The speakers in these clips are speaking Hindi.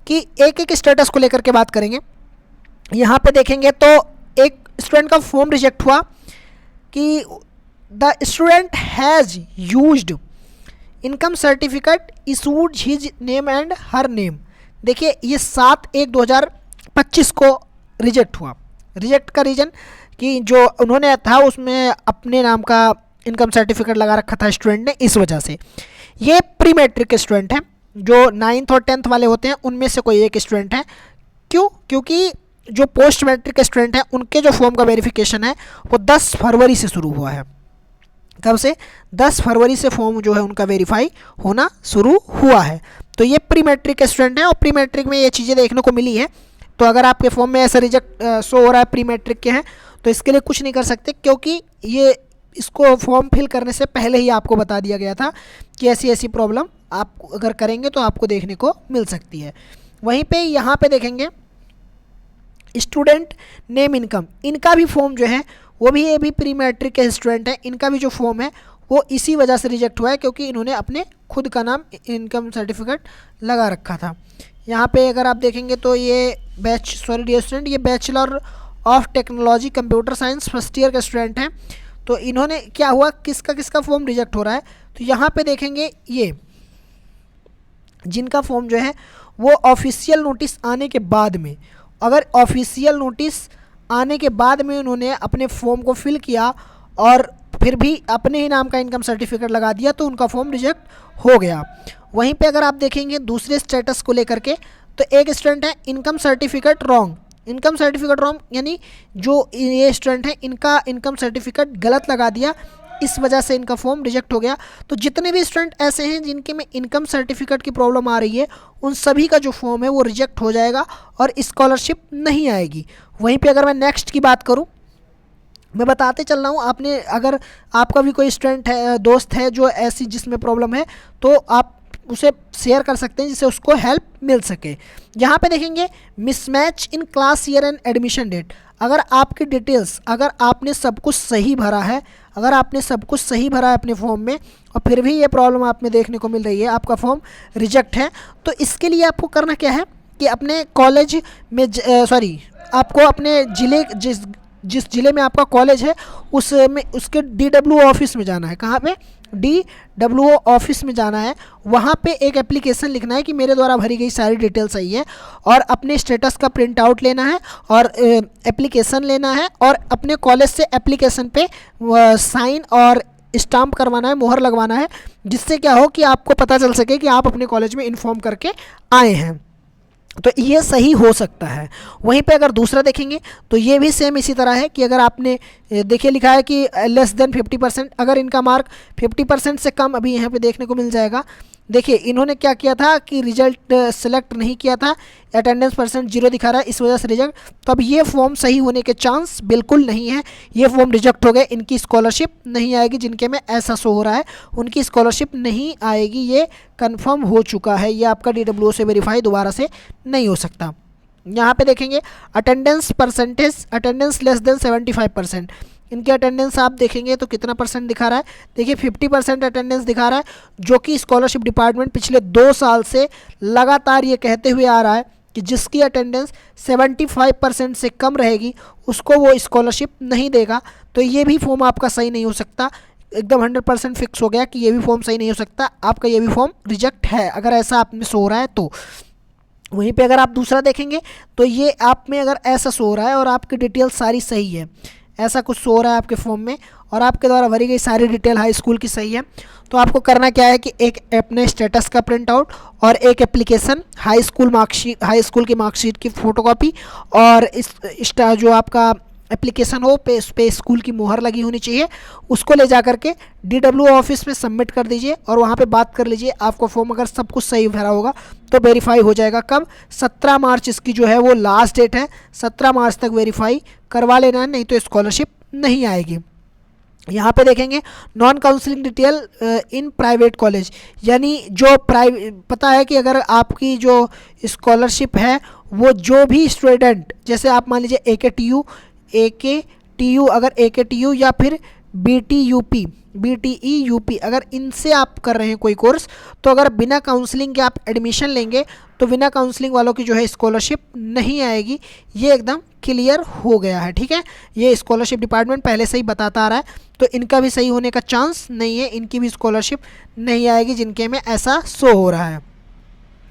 कि एक एक स्टेटस को लेकर के बात करेंगे। यहाँ पे देखेंगे तो एक स्टूडेंट का फॉर्म रिजेक्ट हुआ कि the student has used income certificate issued his name and her name. देखिए ये 7/1/2025 को रिजेक्ट हुआ। रिजेक्ट का रीज़न कि जो उन्होंने था उसमें अपने नाम का इनकम सर्टिफिकेट लगा रखा था स्टूडेंट ने, इस वजह से। ये प्री मैट्रिक के स्टूडेंट हैं, जो 9th और 10th वाले होते हैं उनमें से कोई एक स्टूडेंट है। क्यों? क्योंकि जो पोस्ट मैट्रिक के स्टूडेंट हैं उनके जो फॉर्म का वेरिफिकेशन है वो 10 फरवरी से शुरू हुआ है। कब से? 10 फरवरी से फॉर्म जो है उनका वेरीफाई होना शुरू हुआ है। तो ये प्री मैट्रिक के स्टूडेंट हैं और प्री मैट्रिक में ये चीज़ें देखने को मिली है। तो अगर आपके फॉर्म में ऐसा रिजेक्ट शो हो रहा है प्री मैट्रिक के हैं तो इसके लिए कुछ नहीं कर सकते, क्योंकि ये इसको फॉर्म फिल करने से पहले ही आपको बता दिया गया था कि ऐसी ऐसी प्रॉब्लम आप अगर करेंगे तो आपको देखने को मिल सकती है। वहीं पे यहाँ पे देखेंगे स्टूडेंट नेम इनकम, इनका भी फॉर्म जो है वो भी ये भी प्री मैट्रिक के स्टूडेंट हैं। इनका भी जो फॉर्म है वो इसी वजह से रिजेक्ट हुआ है क्योंकि इन्होंने अपने खुद का नाम इनकम सर्टिफिकेट लगा रखा था। यहाँ पे अगर आप देखेंगे तो ये डियर स्टूडेंट, ये bachelor of technology computer science first year के स्टूडेंट हैं। तो इन्होंने क्या हुआ, किसका फॉर्म रिजेक्ट हो रहा है, तो यहाँ पे देखेंगे ये जिनका फॉर्म जो है वो ऑफिशियल नोटिस आने के बाद में, अगर ऑफिशियल नोटिस आने के बाद में उन्होंने अपने फॉर्म को फिल किया और फिर भी अपने ही नाम का इनकम सर्टिफिकेट लगा दिया तो उनका फॉर्म रिजेक्ट हो गया। वहीं पे अगर आप देखेंगे दूसरे स्टेटस को लेकर के तो एक स्टूडेंट है income certificate wrong, income certificate wrong यानी जो ये स्टूडेंट है इनका इनकम सर्टिफिकेट गलत लगा दिया, इस वजह से इनका फॉर्म रिजेक्ट हो गया। तो जितने भी स्टूडेंट ऐसे हैं जिनके में इनकम सर्टिफिकेट की प्रॉब्लम आ रही है उन सभी का जो फॉर्म है वो रिजेक्ट हो जाएगा और स्कॉलरशिप नहीं आएगी। वहीं पे अगर मैं नेक्स्ट की बात करूं, मैं बताते चल रहा हूँ, आपने अगर आपका भी कोई स्टूडेंट है, दोस्त है जो ऐसी जिसमें प्रॉब्लम है तो आप उसे शेयर कर सकते हैं जिससे उसको हेल्प मिल सके। यहाँ पे देखेंगे mismatch in class year and admission date. अगर आपकी डिटेल्स, अगर आपने सब कुछ सही भरा है, अगर आपने सब कुछ सही भरा है अपने फॉर्म में और फिर भी ये प्रॉब्लम आप में देखने को मिल रही है, आपका फॉर्म रिजेक्ट है, तो इसके लिए आपको करना क्या है कि अपने कॉलेज में आपको अपने ज़िले जिस ज़िले में आपका कॉलेज है उसमें उसके DWO ऑफिस में जाना है। कहाँ पे? DWO ऑफिस में जाना है। वहाँ पे एक एप्लीकेशन लिखना है कि मेरे द्वारा भरी गई सारी डिटेल सही है और अपने स्टेटस का प्रिंट आउट लेना है और एप्लीकेशन लेना है और अपने कॉलेज से एप्लीकेशन पे साइन और स्टाम्प करवाना है, मोहर लगवाना है, जिससे क्या हो कि आपको पता चल सके कि आप अपने कॉलेज में इन्फॉर्म करके आए हैं। तो ये सही हो सकता है। वहीं पे अगर दूसरा देखेंगे तो ये भी सेम इसी तरह है कि अगर आपने देखिए लिखा है कि लेस देन 50%, अगर इनका मार्क 50% से कम अभी यहाँ पे देखने को मिल जाएगा। देखिए इन्होंने क्या किया था कि रिजल्ट सेलेक्ट नहीं किया था, अटेंडेंस परसेंट 0 दिखा रहा है, इस वजह से रिजेक्ट। तो अब ये फॉर्म सही होने के चांस बिल्कुल नहीं है, ये फॉर्म रिजेक्ट हो गए, इनकी स्कॉलरशिप नहीं आएगी। जिनके में ऐसा शो हो रहा है उनकी स्कॉलरशिप नहीं आएगी, ये कंफर्म हो चुका है। ये आपका DWO से वेरीफाई दोबारा से नहीं हो सकता। यहाँ पे देखेंगे attendance percentage, attendance less than 75%। इनकी अटेंडेंस आप देखेंगे तो कितना परसेंट दिखा रहा है, देखिए 50% अटेंडेंस दिखा रहा है, जो कि स्कॉलरशिप डिपार्टमेंट पिछले 2 साल से लगातार ये कहते हुए आ रहा है कि जिसकी अटेंडेंस 75% से कम रहेगी उसको वो स्कॉलरशिप नहीं देगा। तो ये भी फॉर्म आपका सही नहीं हो सकता, एकदम 100% फिक्स हो गया कि ये भी फॉर्म सही नहीं हो सकता, आपका ये भी फॉर्म रिजेक्ट है अगर ऐसा आप में शो हो रहा है तो। वहीं पे अगर आप दूसरा देखेंगे तो ये आप में अगर ऐसा शो हो रहा है और आपकी डिटेल सारी सही है, ऐसा कुछ शो हो रहा है आपके फॉर्म में और आपके द्वारा भरी गई सारी डिटेल हाई स्कूल की सही है, तो आपको करना क्या है कि एक अपने स्टेटस का प्रिंट आउट और एक एप्लीकेशन, हाई स्कूल की मार्कशीट की फ़ोटोकॉपी और इस जो आपका एप्लीकेशन हो पे स्कूल की मोहर लगी होनी चाहिए, उसको ले जा करके DWO ऑफिस में सबमिट कर दीजिए और वहाँ पे बात कर लीजिए। आपको फॉर्म अगर सब कुछ सही भरा होगा तो वेरीफाई हो जाएगा। कब? 17 मार्च इसकी जो है वो लास्ट डेट है, 17 मार्च तक वेरीफाई करवा लेना है, नहीं तो स्कॉलरशिप नहीं आएगी। यहाँ पे देखेंगे non counselling detail in private college, यानी जो पता है कि अगर आपकी जो स्कॉलरशिप है वो जो भी स्टूडेंट, जैसे आप मान लीजिए AKTU अगर AKTU या फिर BTUP, BTEUP, अगर इनसे आप कर रहे हैं कोई कोर्स, तो अगर बिना काउंसलिंग के आप एडमिशन लेंगे तो बिना काउंसलिंग वालों की जो है स्कॉलरशिप नहीं आएगी। ये एकदम क्लियर हो गया है, ठीक है। ये स्कॉलरशिप डिपार्टमेंट पहले से ही बताता आ रहा है, तो इनका भी सही होने का चांस नहीं है, इनकी भी स्कॉलरशिप नहीं आएगी जिनके में ऐसा शो हो रहा है।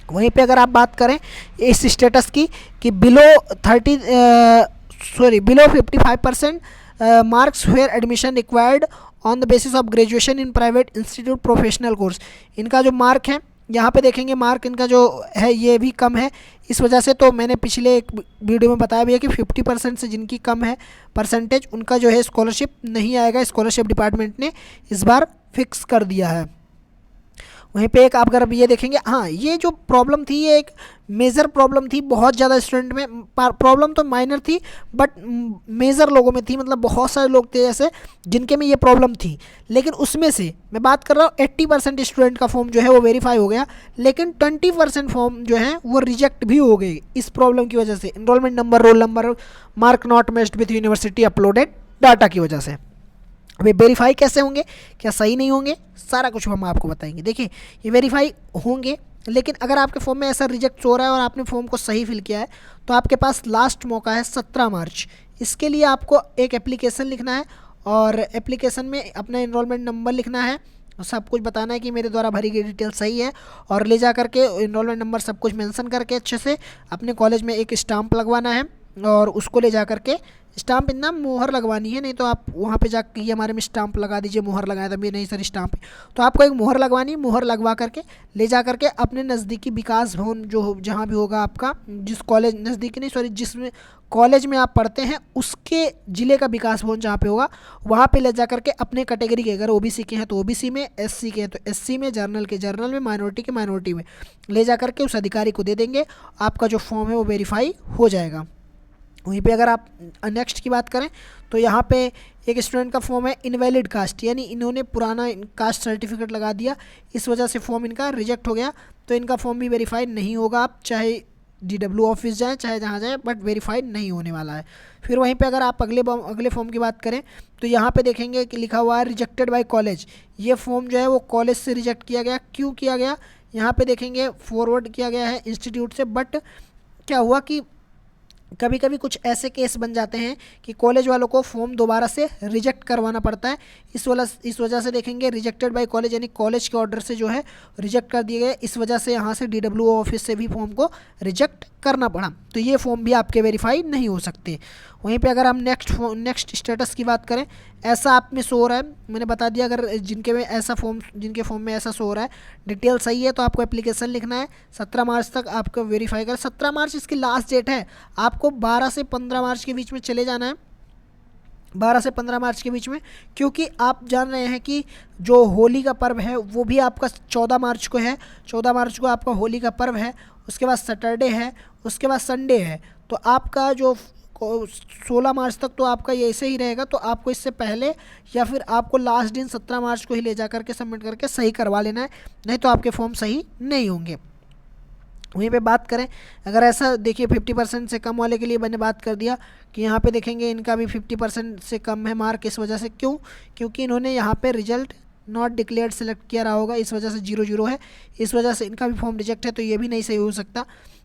वहीं पे अगर आप बात करें इस स्टेटस की कि below 55% marks were admission required on the basis of graduation in private institute professional course, इनका जो मार्क है यहाँ पे देखेंगे, मार्क इनका जो है ये भी कम है। इस वजह से तो मैंने पिछले एक वीडियो में बताया भी है कि 50% से जिनकी कम है परसेंटेज, उनका जो है स्कॉलरशिप नहीं आएगा, स्कॉलरशिप डिपार्टमेंट ने इस बार फिक्स कर दिया है। वहीं पे एक आप अगर ये देखेंगे, हाँ ये जो प्रॉब्लम थी ये एक मेजर प्रॉब्लम थी, बहुत ज़्यादा स्टूडेंट में, प्रॉब्लम तो माइनर थी बट मेजर लोगों में थी, मतलब बहुत सारे लोग थे ऐसे जिनके में ये प्रॉब्लम थी। लेकिन उसमें से मैं बात कर रहा हूँ 80% स्टूडेंट का फॉर्म जो है वो वेरीफाई हो गया, लेकिन 20% फॉर्म जो है वो रिजेक्ट भी हो गए इस प्रॉब्लम की वजह से, enrolment number, roll number, mark not matched with university uploaded data की वजह से। अभी वेरीफाई कैसे होंगे, क्या सही नहीं होंगे, सारा कुछ हम आपको बताएंगे। देखिए ये वेरीफाई होंगे, लेकिन अगर आपके फॉर्म में ऐसा रिजेक्ट हो रहा है और आपने फॉर्म को सही फिल किया है तो आपके पास लास्ट मौका है 17 मार्च। इसके लिए आपको एक एप्लीकेशन लिखना है और एप्लीकेशन में अपना इनरोलमेंट नंबर लिखना है, सब कुछ बताना है कि मेरे द्वारा भरी गई डिटेल सही है, और ले जा करके इनरोलमेंट नंबर सब कुछ मेंशन करके अच्छे से अपने कॉलेज में एक स्टाम्प लगवाना है, और उसको ले जा करके स्टाम्प इतना मोहर लगवानी है, नहीं तो आप वहाँ पे जाकर ये हमारे में स्टाम्प लगा दीजिए, मोहर लगाया था, नहीं सर स्टाम्प है, तो आपको एक मोहर लगवानी, मोहर लगवा करके ले जा करके अपने नज़दीकी विकास भवन जो जहाँ भी होगा आपका, जिस कॉलेज नज़दीकी नहीं सॉरी जिसमें कॉलेज में आप पढ़ते हैं उसके ज़िले का विकास भवन जहाँ पे होगा वहाँ पे ले जा करके अपने कैटेगरी के, अगर OBC के हैं तो OBC में, SC के हैं तो SC में, जर्नल के जर्नल में, माइनॉरिटी के माइनॉरिटी में ले जा करके उस अधिकारी को दे देंगे, आपका जो फॉर्म है वो वेरीफाई हो जाएगा। वहीं पे अगर आप नेक्स्ट की बात करें तो यहाँ पे एक स्टूडेंट का फॉर्म है इनवैलिड कास्ट, यानी इन्होंने पुराना कास्ट सर्टिफिकेट लगा दिया, इस वजह से फॉर्म इनका रिजेक्ट हो गया, तो इनका फॉर्म भी वेरीफाई नहीं होगा, आप चाहे DW ऑफिस जाएँ चाहे जहाँ जाएँ, बट वेरीफाई नहीं होने वाला है। फिर वहीं पे अगर आप अगले फॉर्म की बात करें तो यहाँ पे देखेंगे कि लिखा हुआ है रिजेक्टेड बाय कॉलेज, ये फॉर्म जो है वो कॉलेज से रिजेक्ट किया गया। क्यों किया गया, यहाँ पे देखेंगे फॉरवर्ड किया गया है इंस्टीट्यूट से, बट क्या हुआ कि कभी कभी कुछ ऐसे केस बन जाते हैं कि कॉलेज वालों को फॉर्म दोबारा से रिजेक्ट करवाना पड़ता है, इस वजह से देखेंगे रिजेक्टेड बाय कॉलेज, यानी कॉलेज के ऑर्डर से जो है रिजेक्ट कर दिए गए, इस वजह से यहाँ से DW ऑफिस से भी फॉर्म को रिजेक्ट करना पड़ा, तो ये फॉर्म भी आपके वेरीफाई नहीं हो सकते। वहीं पे अगर हम नेक्स्ट स्टेटस की बात करें, ऐसा आप में शो हो रहा है, मैंने बता दिया, अगर जिनके फॉर्म में ऐसा शो हो रहा है, डिटेल सही है तो आपको एप्लीकेशन लिखना है, 17 मार्च तक आपको वेरीफाई कर, 17 मार्च इसकी लास्ट डेट है, आपको 12 से 15 मार्च के बीच में चले जाना है, 12 से 15 मार्च के बीच में, क्योंकि आप जान रहे हैं कि जो होली का पर्व है वो भी आपका 14 मार्च को है, 14 मार्च को आपका होली का पर्व है, उसके बाद सैटरडे है, उसके बाद संडे है, तो आपका जो 16 मार्च तक तो आपका ये ऐसे ही रहेगा, तो आपको इससे पहले या फिर आपको लास्ट दिन 17 मार्च को ही ले जा करके सबमिट करके सही करवा लेना है, नहीं तो आपके फॉर्म सही नहीं होंगे। वहीं पे बात करें, अगर ऐसा देखिए 50% से कम वाले के लिए मैंने बात कर दिया कि यहाँ पे देखेंगे इनका भी 50% से कम है मार्क, इस वजह से क्योंकि इन्होंने यहाँ पे रिजल्ट नॉट डिक्लेयर्ड सेलेक्ट किया रहा होगा, इस वजह से 0-0 है, इस वजह से इनका भी फॉर्म रिजेक्ट है, तो ये भी नहीं सही हो सकता।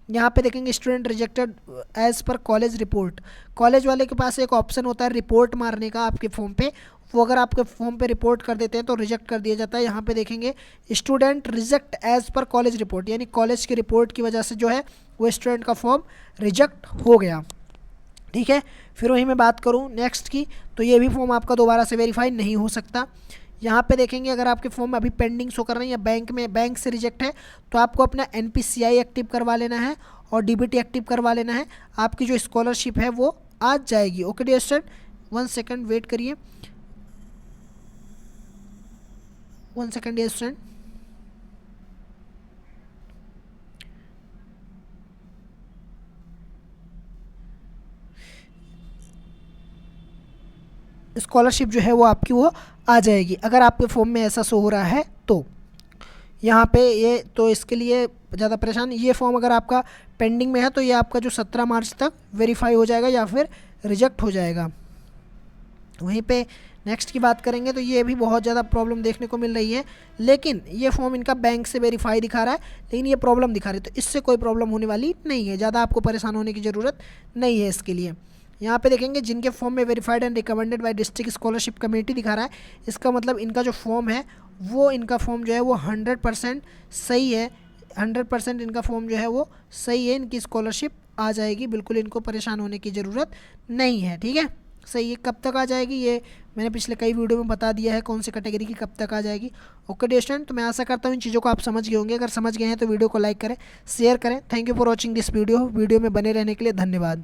यहाँ पे देखेंगे student rejected as per college report, college वाले के पास एक ऑप्शन होता है रिपोर्ट मारने का आपके फॉर्म पे, वो अगर आपके फॉर्म पे रिपोर्ट कर देते हैं तो रिजेक्ट कर दिया जाता है। यहाँ पे देखेंगे student reject as per college report, यानी कॉलेज की रिपोर्ट की वजह से जो है वो स्टूडेंट का फॉर्म रिजेक्ट हो गया, ठीक है। फिर वहीं मैं बात करूँ नेक्स्ट की, तो ये भी फॉर्म आपका दोबारा से वेरीफाई नहीं हो सकता। यहाँ पे देखेंगे अगर आपके फॉर्म अभी पेंडिंग शो कर रहे हैं या बैंक से रिजेक्ट है, तो आपको अपना NPCI एक्टिव करवा लेना है और DBT एक्टिव करवा लेना है, आपकी जो स्कॉलरशिप है वो आज जाएगी। Okay dear student, 1 second wait करिए, 1 सेकेंड डियर स्टूडेंट। स्कॉलरशिप जो है वो आपकी वो आ जाएगी अगर आपके फॉर्म में ऐसा शो हो रहा है तो। यहाँ पे ये तो इसके लिए ज़्यादा परेशान, ये फॉर्म अगर आपका पेंडिंग में है तो ये आपका जो 17 मार्च तक वेरीफाई हो जाएगा या फिर रिजेक्ट हो जाएगा। वहीं पे नेक्स्ट की बात करेंगे तो ये भी बहुत ज़्यादा प्रॉब्लम देखने को मिल रही है, लेकिन ये फॉर्म इनका बैंक से वेरीफाई दिखा रहा है, लेकिन ये प्रॉब्लम दिखा रही है, तो इससे कोई प्रॉब्लम होने वाली नहीं है, ज़्यादा आपको परेशान होने की ज़रूरत नहीं है इसके लिए। यहाँ पे देखेंगे जिनके फॉर्म में verified and recommended by district scholarship committee दिखा रहा है, इसका मतलब इनका जो फॉर्म है वो इनका फॉर्म जो है वो 100% सही है, 100% इनका फॉर्म जो है वो सही है, इनकी स्कॉलरशिप आ जाएगी, बिल्कुल इनको परेशान होने की ज़रूरत नहीं है। ठीक है, सही है। कब तक आ जाएगी ये मैंने पिछले कई वीडियो में बता दिया है, कौन सी कैटेगरी की कब तक आ जाएगी। ओके डियर स्टूडेंट, तो मैं आशा करता हूँ इन चीज़ों को आप समझ गए होंगे। अगर समझ गए हैं तो वीडियो को लाइक करें, शेयर करें। Thank you for watching this video में बने रहने के लिए धन्यवाद।